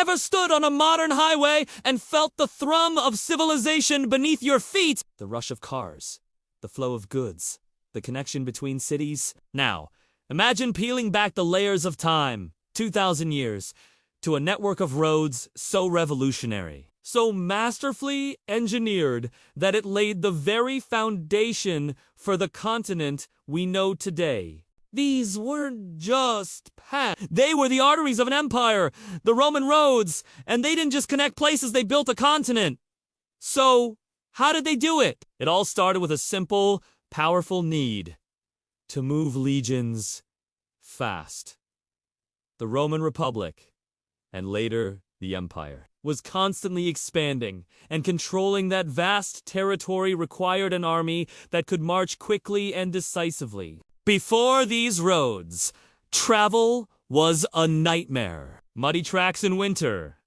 Ever stood on a modern highway and felt the thrum of civilization beneath your feet? The rush of cars, the flow of goods, the connection between cities. Now, imagine peeling back the layers of time, 2,000 years, to a network of roads so revolutionary, so masterfully engineered that it laid the very foundation for the continent we know today. These weren't just paths. They were the arteries of an empire, the Roman roads, and they didn't just connect places, they built a continent. So, how did they do it? It all started with a simple, powerful need to move legions fast. The Roman Republic, and later the Empire, was constantly expanding, and controlling that vast territory required an army that could march quickly and decisively. Before these roads, travel was a nightmare. Muddy tracks in winter,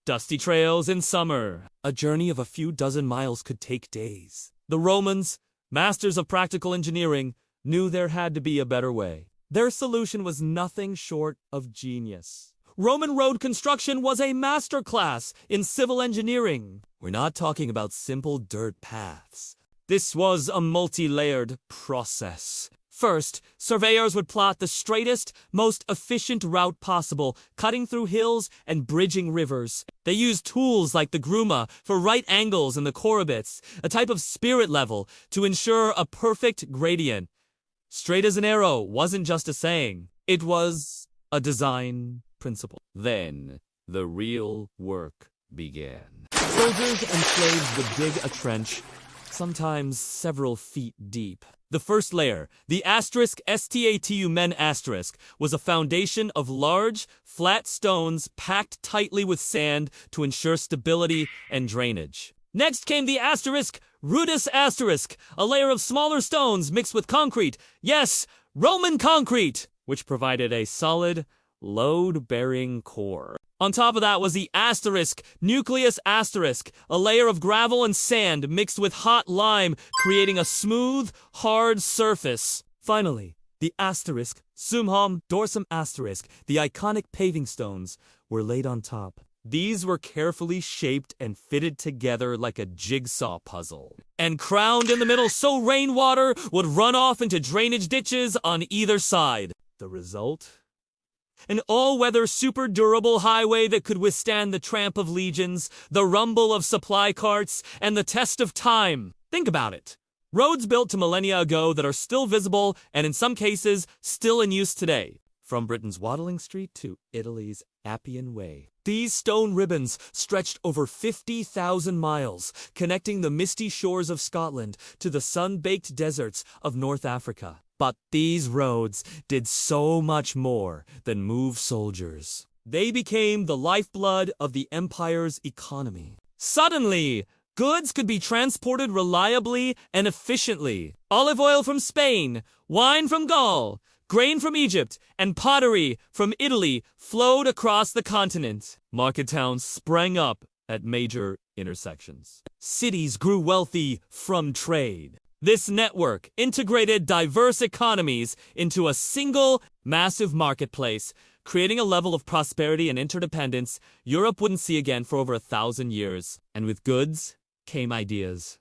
dusty trails in summer. A journey of a few dozen miles could take days. The Romans, masters of practical engineering, knew there had to be a better way. Their solution was nothing short of genius. Roman road construction was a masterclass in civil engineering. We're not talking about simple dirt paths. This was a multi-layered process. First, surveyors would plot the straightest, most efficient route possible, cutting through hills and bridging rivers. They used tools like the gruma for right angles and the corbets, a type of spirit level, to ensure a perfect gradient. Straight as an arrow wasn't just a saying, it was a design principle. Then, the real work began. Soldiers and slaves would dig a trench, sometimes several feet deep. The first layer, the *statu men*, was a foundation of large, flat stones packed tightly with sand to ensure stability and drainage. Next came the *rudis*, a layer of smaller stones mixed with concrete. Yes, Roman concrete, which provided a solid, load-bearing core. On top of that was the *nucleus*, a layer of gravel and sand mixed with hot lime, creating a smooth, hard surface. Finally, the *sumhum dorsum*, the iconic paving stones, were laid on top. These were carefully shaped and fitted together like a jigsaw puzzle, and crowned in the middle so rainwater would run off into drainage ditches on either side. The result? An all-weather, super-durable highway that could withstand the tramp of legions, the rumble of supply carts, and the test of time. Think about it. Roads built to millennia ago that are still visible and in some cases still in use today. From Britain's Waddling Street to Italy's Appian Way. These stone ribbons stretched over 50,000 miles, connecting the misty shores of Scotland to the sun-baked deserts of North Africa. But these roads did so much more than move soldiers. They became the lifeblood of the empire's economy. Suddenly, goods could be transported reliably and efficiently. Olive oil from Spain, wine from Gaul, grain from Egypt, and pottery from Italy flowed across the continent. Market towns sprang up at major intersections. Cities grew wealthy from trade. This network integrated diverse economies into a single, massive marketplace, creating a level of prosperity and interdependence Europe wouldn't see again for over 1,000 years. And with goods came ideas.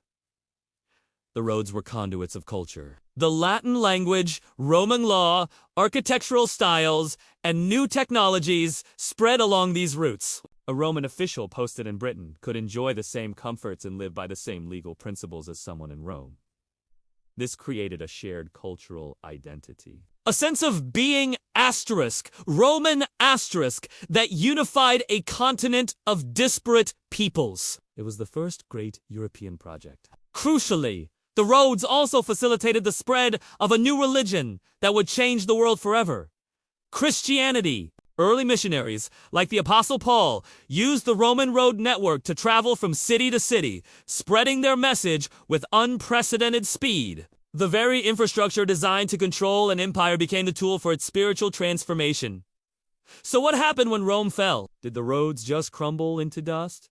The roads were conduits of culture. The Latin language, Roman law, architectural styles, and new technologies spread along these routes. A Roman official posted in Britain could enjoy the same comforts and live by the same legal principles as someone in Rome. This created a shared cultural identity. A sense of being Roman that unified a continent of disparate peoples. It was the first great European project. Crucially, the roads also facilitated the spread of a new religion that would change the world forever. Christianity. Early missionaries, like the Apostle Paul, used the Roman road network to travel from city to city, spreading their message with unprecedented speed. The very infrastructure designed to control an empire became the tool for its spiritual transformation. So what happened when Rome fell? Did the roads just crumble into dust?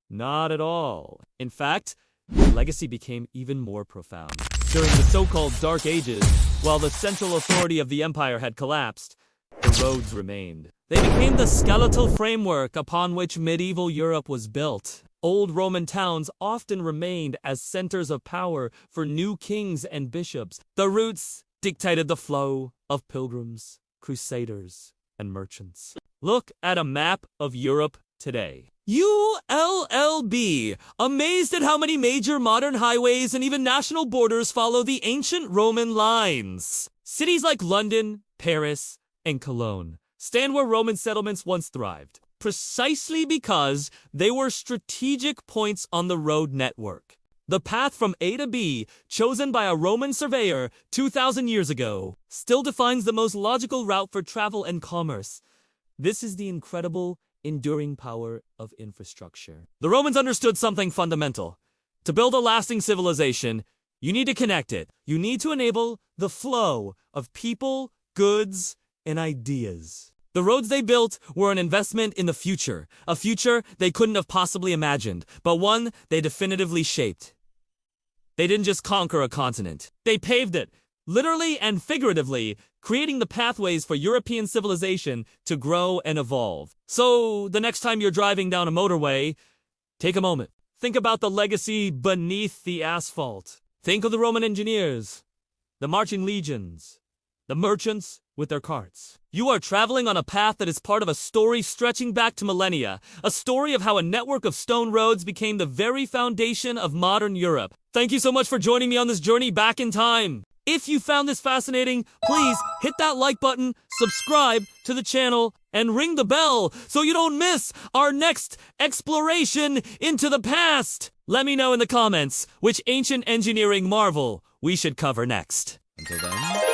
Not at all. In fact, the legacy became even more profound. During the so-called Dark Ages, while the central authority of the empire had collapsed, The roads remained. They became the skeletal framework upon which medieval Europe was built. Old Roman towns often remained as centers of power for new kings and bishops. The routes dictated the flow of pilgrims, crusaders, and merchants. Look at a map of Europe today. ULLB, amazed at how many major modern highways and even national borders follow the ancient Roman lines. Cities like London, Paris, and Cologne stand where Roman settlements once thrived, precisely because they were strategic points on the road network. The path from A to B, chosen by a Roman surveyor 2,000 years ago, still defines the most logical route for travel and commerce. This is the incredible, enduring power of infrastructure. The Romans understood something fundamental. To build a lasting civilization, you need to connect it. You need to enable the flow of people, goods, and ideas. The roads they built were an investment in the future, a future they couldn't have possibly imagined, but one they definitively shaped. They didn't just conquer a continent. They paved it, literally and figuratively, creating the pathways for European civilization to grow and evolve. So, the next time you're driving down a motorway, take a moment. Think about the legacy beneath the asphalt. Think of the Roman engineers, the marching legions, the merchants with their carts. You are traveling on a path that is part of a story stretching back to millennia, a story of how a network of stone roads became the very foundation of modern Europe. Thank you so much for joining me on this journey back in time. If you found this fascinating, please hit that like button, subscribe to the channel, and ring the bell so you don't miss our next exploration into the past. Let me know in the comments which ancient engineering marvel we should cover next. Until then...